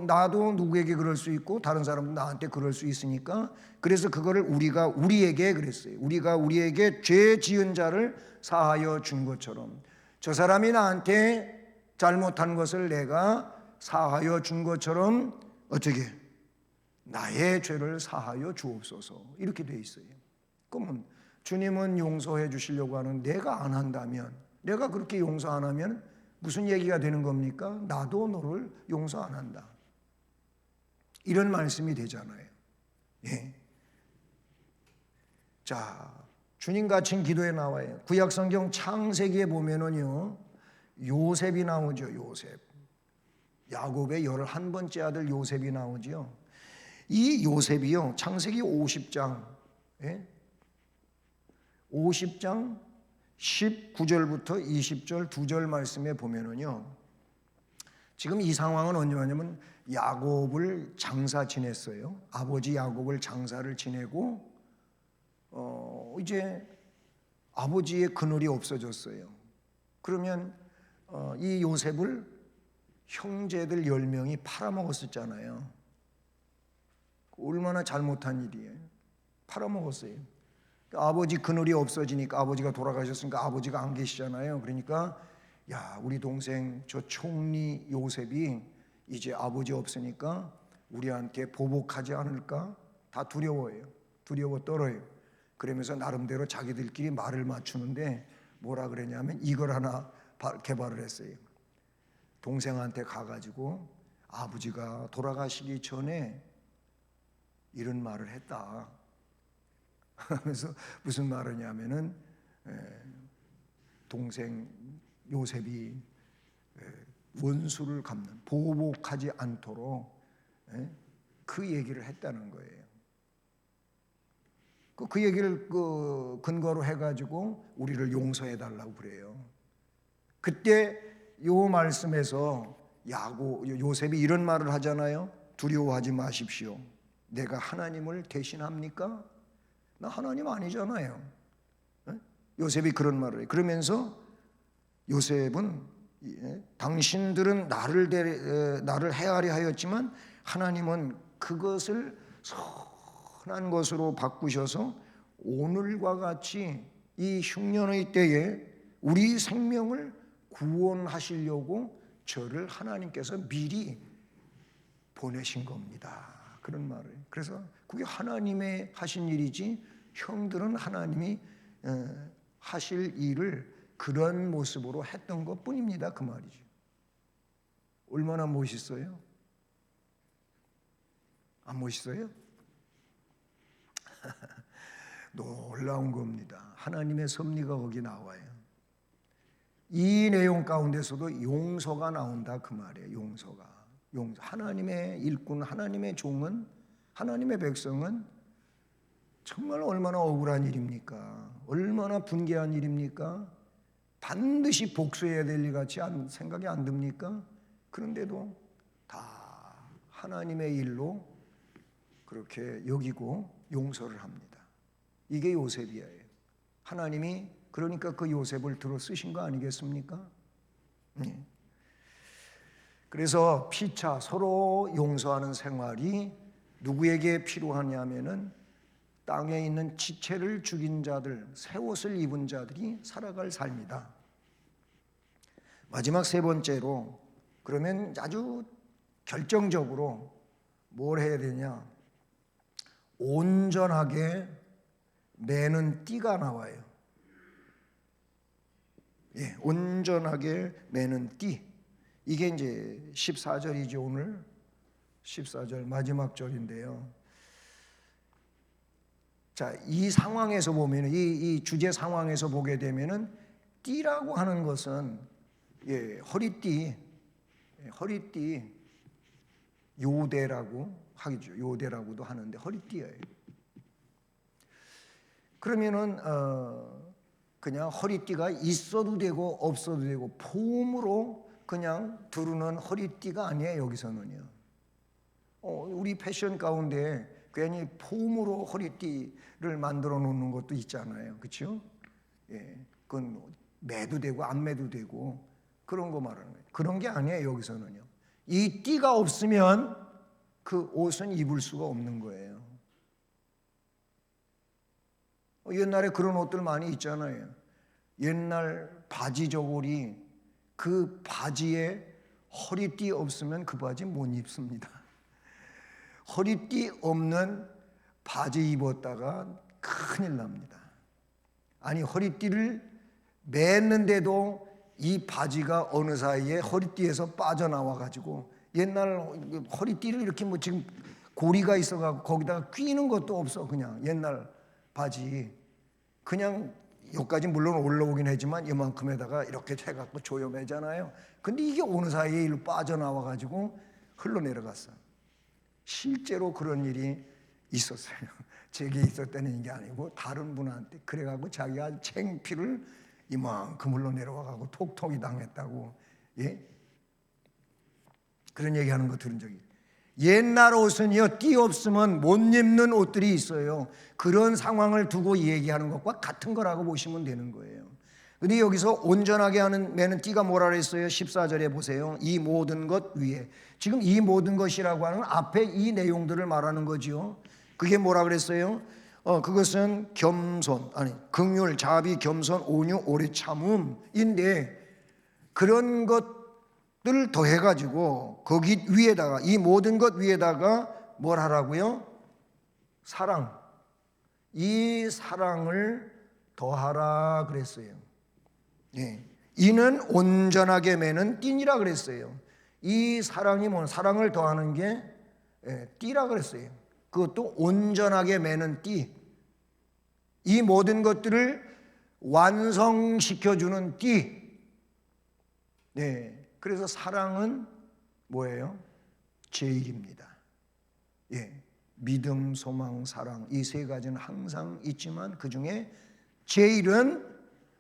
나도 누구에게 그럴 수 있고 다른 사람도 나한테 그럴 수 있으니까 그래서 그거를 우리가 우리에게 그랬어요. 우리가 우리에게 죄 지은 자를 사하여 준 것처럼 저 사람이 나한테 잘못한 것을 내가 사하여 준 것처럼 어떻게 나의 죄를 사하여 주옵소서 이렇게 돼 있어요. 그러면 주님은 용서해 주시려고 하는 내가 안 한다면 내가 그렇게 용서 안 하면 무슨 얘기가 되는 겁니까? 나도 너를 용서 안 한다. 이런 말씀이 되잖아요. 예. 자, 주님 가르친 기도에 나와요. 구약 성경 창세기에 보면은요, 요셉이 나오죠. 요셉. 야곱의 11번째 아들 요셉이 나오죠. 이 요셉이요, 창세기 50장, 50장 19절부터 20절 2절 말씀에 보면은요, 지금 이 상황은 언제냐면 야곱을 장사 지냈어요. 아버지 야곱을 장사를 지내고 이제 아버지의 그늘이 없어졌어요. 그러면 이 요셉을 형제들 10명이 팔아먹었었잖아요. 얼마나 잘못한 일이에요. 팔아먹었어요. 아버지 그늘이 없어지니까, 아버지가 돌아가셨으니까 아버지가 안 계시잖아요. 그러니까 야, 우리 동생 저 총리 요셉이 이제 아버지 없으니까 우리한테 보복하지 않을까? 다 두려워해요. 두려워 떨어요. 그러면서 나름대로 자기들끼리 말을 맞추는데 뭐라 그랬냐면 이걸 하나 개발을 했어요. 동생한테 가가지고 아버지가 돌아가시기 전에 이런 말을 했다. 하면서 무슨 말이냐면은 동생 요셉이 원수를 갚는, 보복하지 않도록 그 얘기를 했다는 거예요. 그 얘기를 근거로 해가지고 우리를 용서해 달라고 그래요. 그때 요 말씀에서 요셉이 이런 말을 하잖아요. 두려워하지 마십시오. 내가 하나님을 대신합니까? 나 하나님 아니잖아요. 요셉이 그런 말을 해요. 그러면서 요셉은 당신들은 나를 해하려 하였지만 하나님은 그것을 선한 것으로 바꾸셔서 오늘과 같이 이 흉년의 때에 우리 생명을 구원하시려고 저를 하나님께서 미리 보내신 겁니다. 그런 말을. 그래서 그게 하나님의 하신 일이지 형들은 하나님이 하실 일을 그런 모습으로 했던 것뿐입니다. 그 말이죠. 얼마나 멋있어요? 안 멋있어요? 놀라운 겁니다. 하나님의 섭리가 거기 나와요. 이 내용 가운데서도 용서가 나온다 그 말이에요. 용서가. 하나님의 일꾼, 하나님의 종은, 하나님의 백성은 정말 얼마나 억울한 일입니까? 얼마나 분개한 일입니까? 반드시 복수해야 될 일 같이 생각이 안 듭니까? 그런데도 다 하나님의 일로 그렇게 여기고 용서를 합니다. 이게 요셉이에요. 하나님이 그러니까 그 요셉을 들어 쓰신 거 아니겠습니까? 네. 그래서 피차 서로 용서하는 생활이 누구에게 필요하냐면은 땅에 있는 지체를 죽인 자들, 새 옷을 입은 자들이 살아갈 삶이다. 마지막 세 번째로, 그러면 아주 결정적으로 뭘 해야 되냐? 온전하게 매는 띠가 나와요. 예, 온전하게 매는 띠. 이게 이제 14절이죠. 오늘 14절 마지막 절인데요. 자, 이 상황에서 보면, 이 주제 상황에서 보게 되면은 띠라고 하는 것은 허리띠 요대라고 하죠. 요대라고도 하는데 허리띠예요. 그러면은 그냥 허리띠가 있어도 되고 없어도 되고 폼으로 그냥 두르는 허리띠가 아니에요. 여기서는요. 우리 패션 가운데 괜히 폼으로 허리띠를 만들어 놓는 것도 있잖아요. 그렇죠? 예, 그건 매도 되고 안 매도 되고 그런 거 말하는 거예요. 그런 게 아니에요. 여기서는요. 이 띠가 없으면 그 옷은 입을 수가 없는 거예요. 옛날에 그런 옷들 많이 있잖아요. 옛날 바지 저고리, 그 바지에 허리띠 없으면 그 바지 못 입습니다. 허리띠 없는 바지 입었다가 큰일 납니다. 아니, 허리띠를 맸는데도 이 바지가 어느 사이에 허리띠에서 빠져나와 가지고, 옛날 허리띠를 이렇게 뭐 지금 고리가 있어가지고 거기다가 끼는 것도 없어. 그냥 옛날 바지 그냥 여기까지 물론 올라오긴 하지만 이만큼에다가 이렇게 해갖고 조여매잖아요. 근데 이게 어느 사이에 일로 빠져나와 가지고 흘러내려갔어. 실제로 그런 일이 있었어요. 제게 있었다는 게 아니고 다른 분한테. 그래가지고 자기가 창피를 이만큼 흘러내려와가고 톡톡이 당했다고, 예? 그런 얘기하는 거 들은 적이. 옛날 옷은요, 띠 없으면 못 입는 옷들이 있어요. 그런 상황을 두고 얘기하는 것과 같은 거라고 보시면 되는 거예요. 근데 여기서 온전하게 하는 매는 띠가 뭐라 그랬어요? 14절에 보세요. 이 모든 것 위에. 지금 이 모든 것이라고 하는 앞에 이 내용들을 말하는 거지요. 그게 뭐라 그랬어요? 그것은 겸손, 아니 긍휼, 자비, 겸손, 온유, 오래 참음인데, 그런 것들을 더해가지고 거기 위에다가, 이 모든 것 위에다가 뭘 하라고요? 사랑. 이 사랑을 더하라 그랬어요. 예. 이는 온전하게 매는 띠니라 그랬어요. 이 사랑이 뭐, 사랑을 더하는 게 띠라 그랬어요. 그것도 온전하게 매는 띠. 이 모든 것들을 완성시켜주는 띠. 네. 그래서 사랑은 뭐예요? 제일입니다. 예. 믿음, 소망, 사랑, 이 세 가지는 항상 있지만 그 중에 제일은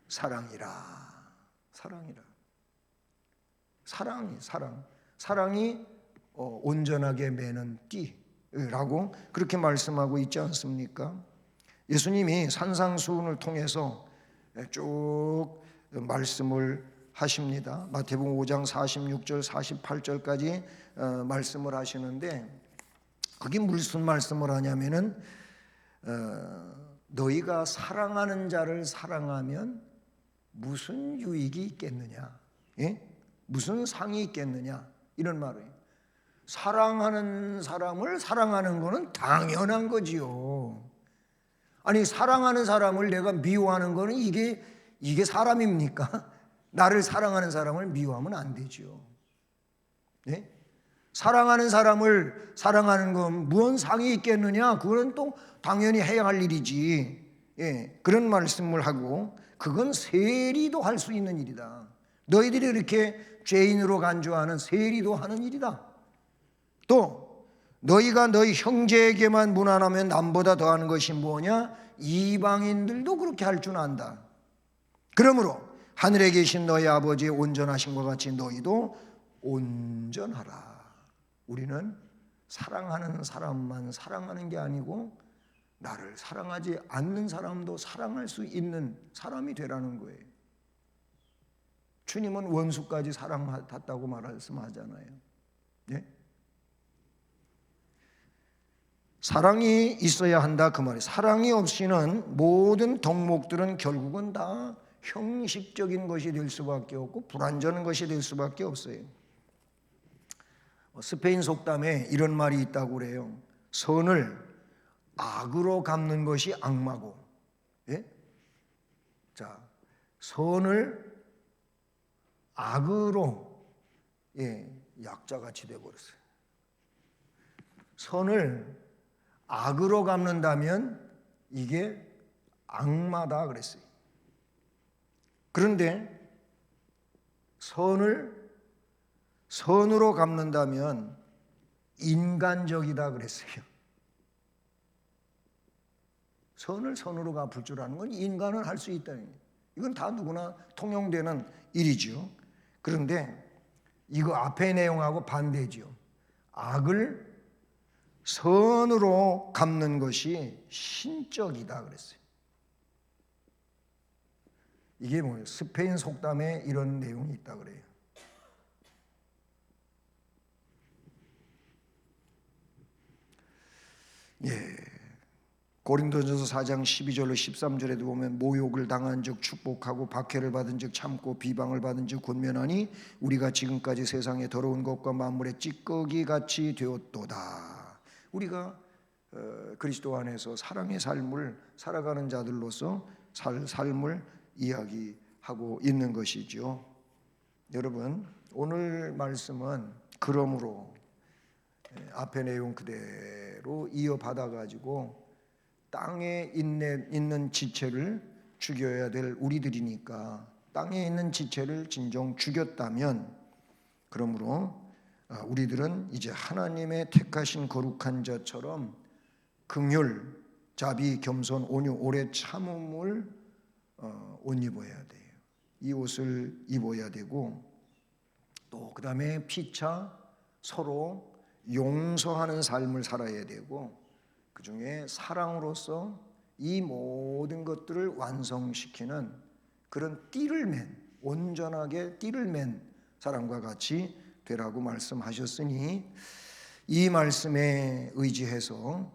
사랑이라. 사랑이라. 사랑이 온전하게 매는 띠라고 그렇게 말씀하고 있지 않습니까? 예수님이 산상수훈을 통해서 쭉 말씀을 하십니다. 마태복음 5장 46절 48절까지 말씀을 하시는데, 거기 무슨 말씀을 하냐면은 너희가 사랑하는 자를 사랑하면 무슨 유익이 있겠느냐? 예? 무슨 상이 있겠느냐? 이런 말이에요. 사랑하는 사람을 사랑하는 거는 당연한 거지요. 아니, 사랑하는 사람을 내가 미워하는 거는 이게 사람입니까? 나를 사랑하는 사람을 미워하면 안 되죠. 예? 사랑하는 사람을 사랑하는 건 무슨 상이 있겠느냐? 그건 또 당연히 해야 할 일이지. 예, 그런 말씀을 하고, 그건 세리도 할 수 있는 일이다. 너희들이 이렇게 죄인으로 간주하는 세리도 하는 일이다. 또 너희가 너희 형제에게만 무난하면 남보다 더하는 것이 뭐냐? 이방인들도 그렇게 할 줄 안다. 그러므로 하늘에 계신 너희 아버지의 온전하신 것 같이 너희도 온전하라. 우리는 사랑하는 사람만 사랑하는 게 아니고 나를 사랑하지 않는 사람도 사랑할 수 있는 사람이 되라는 거예요. 주님은 원수까지 사랑했다고 말씀하잖아요. 네? 사랑이 있어야 한다 그 말이에요. 사랑이 없이는 모든 덕목들은 결국은 다 형식적인 것이 될 수밖에 없고 불완전한 것이 될 수밖에 없어요. 스페인 속담에 이런 말이 있다고 그래요. 선을 악으로 갚는 것이 악마고, 예? 자, 선을 악으로, 예, 약자같이 되어버렸어요. 선을 악으로 갚는다면 이게 악마다 그랬어요. 그런데 선으로 갚는다면 인간적이다 그랬어요. 선을 선으로 갚을 줄 아는 건 인간은 할 수 있다는 거예요. 이건 다 누구나 통용되는 일이죠. 그런데 이거 앞의 내용하고 반대죠. 악을 선으로 갚는 것이 신적이다 그랬어요. 이게 뭐예요? 스페인 속담에 이런 내용이 있다 그래요. 예. 고린도전서 4장 12절로 13절에도 보면 모욕을 당한 즉 축복하고 박해를 받은 즉 참고 비방을 받은 즉 권면하니 우리가 지금까지 세상의 더러운 것과 만물의 찌꺼기 같이 되었도다. 우리가 그리스도 안에서 사랑의 삶을 살아가는 자들로서 살 삶을 이야기하고 있는 것이죠. 여러분, 오늘 말씀은 그러므로 앞의 내용 그대로 이어받아 가지고 땅에 있는 지체를 죽여야 될 우리들이니까 땅에 있는 지체를 진정 죽였다면, 그러므로 우리들은 이제 하나님의 택하신 거룩한 자처럼 긍휼, 자비, 겸손, 온유, 오래 참음을 옷 입어야 돼요. 이 옷을 입어야 되고, 또 그 다음에 피차 서로 용서하는 삶을 살아야 되고, 그 중에 사랑으로서 이 모든 것들을 완성시키는 그런 띠를 맨, 온전하게 띠를 맨 사람과 같이 되라고 말씀하셨으니, 이 말씀에 의지해서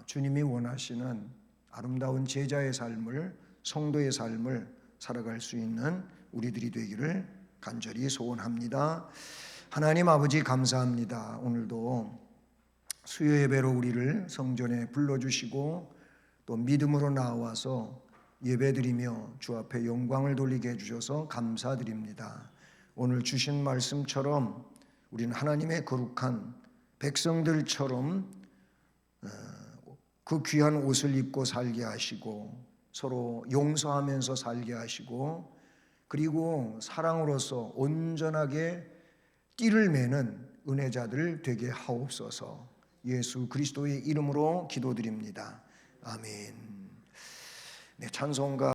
주님이 원하시는 아름다운 제자의 삶을, 성도의 삶을 살아갈 수 있는 우리들이 되기를 간절히 소원합니다. 하나님 아버지 감사합니다. 오늘도 수요 예배로 우리를 성전에 불러주시고 또 믿음으로 나와서 예배드리며 주 앞에 영광을 돌리게 해주셔서 감사드립니다. 오늘 주신 말씀처럼 우리는 하나님의 거룩한 백성들처럼 그 귀한 옷을 입고 살게 하시고, 서로 용서하면서 살게 하시고, 그리고 사랑으로서 온전하게 띠를 매는 은혜자들 되게 하옵소서. 예수 그리스도의 이름으로 기도드립니다. 아멘. 네, 찬송가